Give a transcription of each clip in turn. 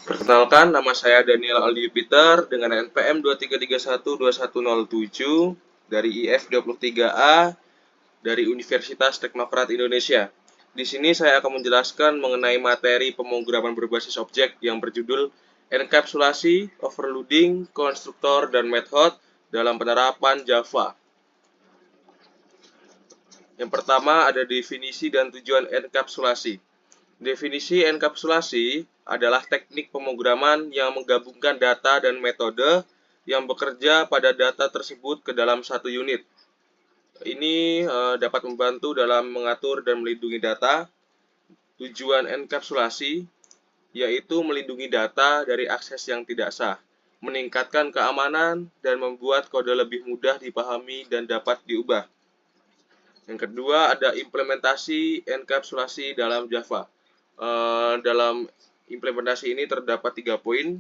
Perkenalkan, nama saya Daniel Aldi Peter dengan NPM 23312107 dari IF 23A dari Universitas Teknokrat Indonesia. Di sini saya akan menjelaskan mengenai materi pemrograman berbasis objek yang berjudul enkapsulasi, overloading, konstruktor, dan method dalam penerapan Java. Yang pertama ada definisi dan tujuan enkapsulasi. Definisi enkapsulasi adalah teknik pemrograman yang menggabungkan data dan metode yang bekerja pada data tersebut ke dalam satu unit. Ini dapat membantu dalam mengatur dan melindungi data. Tujuan enkapsulasi yaitu melindungi data dari akses yang tidak sah, meningkatkan keamanan, dan membuat kode lebih mudah dipahami dan dapat diubah. Yang kedua ada implementasi enkapsulasi dalam Java. Dalam implementasi ini terdapat 3 poin.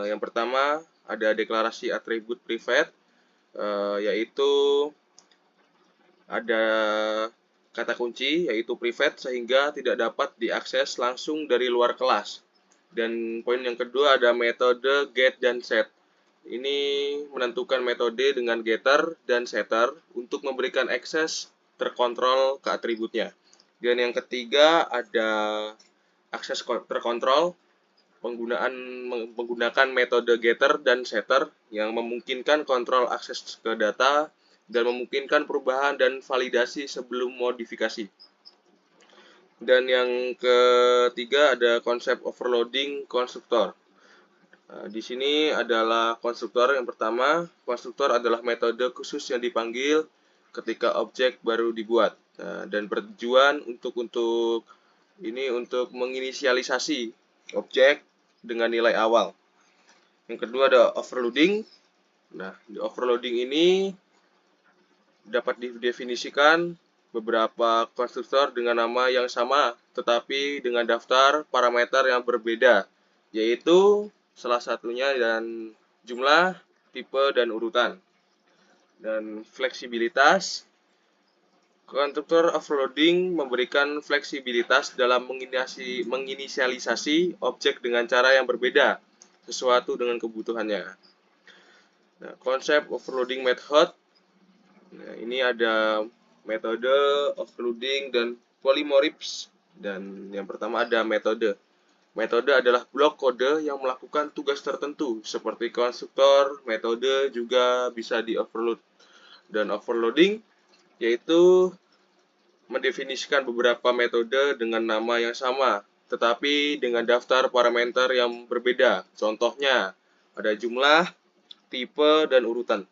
Yang pertama ada deklarasi atribut private, yaitu ada kata kunci yaitu private sehingga tidak dapat diakses langsung dari luar kelas. Dan poin yang kedua ada metode get dan set. Ini menentukan metode dengan getter dan setter untuk memberikan akses terkontrol ke atributnya. Dan yang ketiga ada akses terkontrol menggunakan metode getter dan setter yang memungkinkan kontrol akses ke data dan memungkinkan perubahan dan validasi sebelum modifikasi. Dan yang ketiga ada konsep overloading konstruktor. Di sini adalah konstruktor yang pertama. Konstruktor adalah metode khusus yang dipanggil ketika objek baru dibuat dan bertujuan untuk menginisialisasi objek dengan nilai awal. Yang kedua ada overloading. Nah, di overloading ini dapat didefinisikan beberapa konstruktor dengan nama yang sama tetapi dengan daftar parameter yang berbeda, yaitu salah satunya dan jumlah, tipe, dan urutan. Dan fleksibilitas. Konstruktor overloading memberikan fleksibilitas dalam menginisialisasi objek dengan cara yang berbeda, sesuatu dengan kebutuhannya. Nah, konsep overloading method. Nah, ini ada metode overloading dan polymorphs. Dan yang pertama ada metode. Metode adalah blok kode yang melakukan tugas tertentu, seperti konstruktor. Metode juga bisa di-overload. Dan overloading yaitu mendefinisikan beberapa metode dengan nama yang sama, tetapi dengan daftar parameter yang berbeda. Contohnya, ada jumlah, tipe, dan urutan.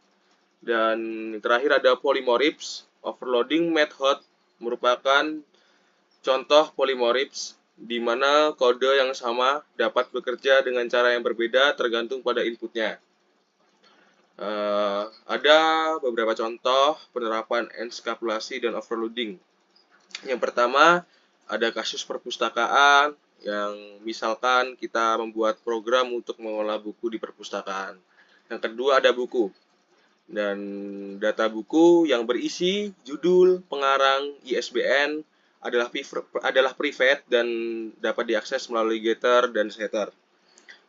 Dan terakhir ada polymorphs. Overloading method merupakan contoh polymorphs di mana kode yang sama dapat bekerja dengan cara yang berbeda tergantung pada inputnya. Ada beberapa contoh penerapan enskapulasi dan overloading. Yang pertama, ada kasus perpustakaan yang misalkan kita membuat program untuk mengolah buku di perpustakaan. Yang kedua ada buku. Dan data buku yang berisi judul, pengarang, ISBN adalah private dan dapat diakses melalui getter dan setter.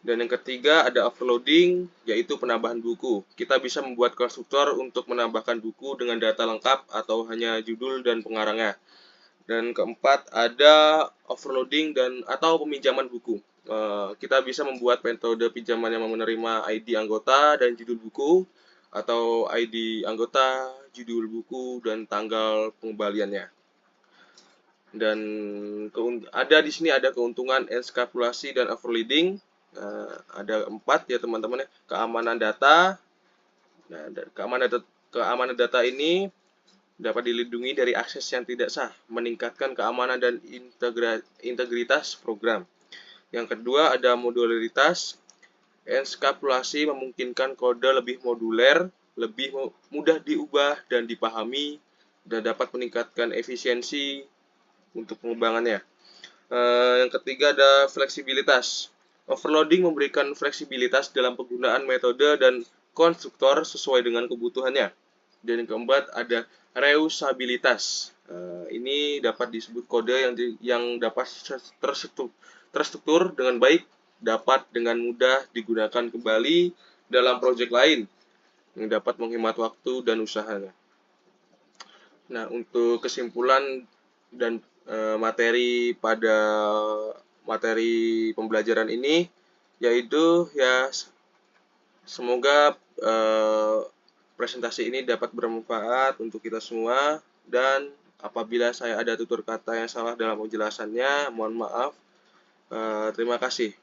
Dan yang ketiga ada overloading, yaitu penambahan buku. Kita bisa membuat konstruktor untuk menambahkan buku dengan data lengkap atau hanya judul dan pengarangnya. Dan keempat ada overloading dan atau peminjaman buku. Kita bisa membuat metode pinjaman yang menerima ID anggota dan judul buku, atau ID anggota, judul buku, dan tanggal pengembaliannya. Dan ada di sini ada keuntungan enskapulasi dan overloading. Ada 4 ya teman-teman ya. Keamanan data. Nah, keamanan data ini dapat dilindungi dari akses yang tidak sah, meningkatkan keamanan dan integritas program. Yang kedua ada modularitas. Enskapulasi memungkinkan kode lebih moduler, lebih mudah diubah dan dipahami, dan dapat meningkatkan efisiensi untuk pengembangannya. Yang ketiga ada fleksibilitas. Overloading memberikan fleksibilitas dalam penggunaan metode dan konstruktor sesuai dengan kebutuhannya. Dan yang keempat ada reusabilitas. Ini dapat disebut kode yang dapat terstruktur dengan baik dapat dengan mudah digunakan kembali dalam proyek lain yang dapat menghemat waktu dan usahanya. Nah, untuk kesimpulan dan materi pada materi pembelajaran ini, yaitu ya semoga presentasi ini dapat bermanfaat untuk kita semua, dan apabila saya ada tutur kata yang salah dalam penjelasannya, mohon maaf. Terima kasih.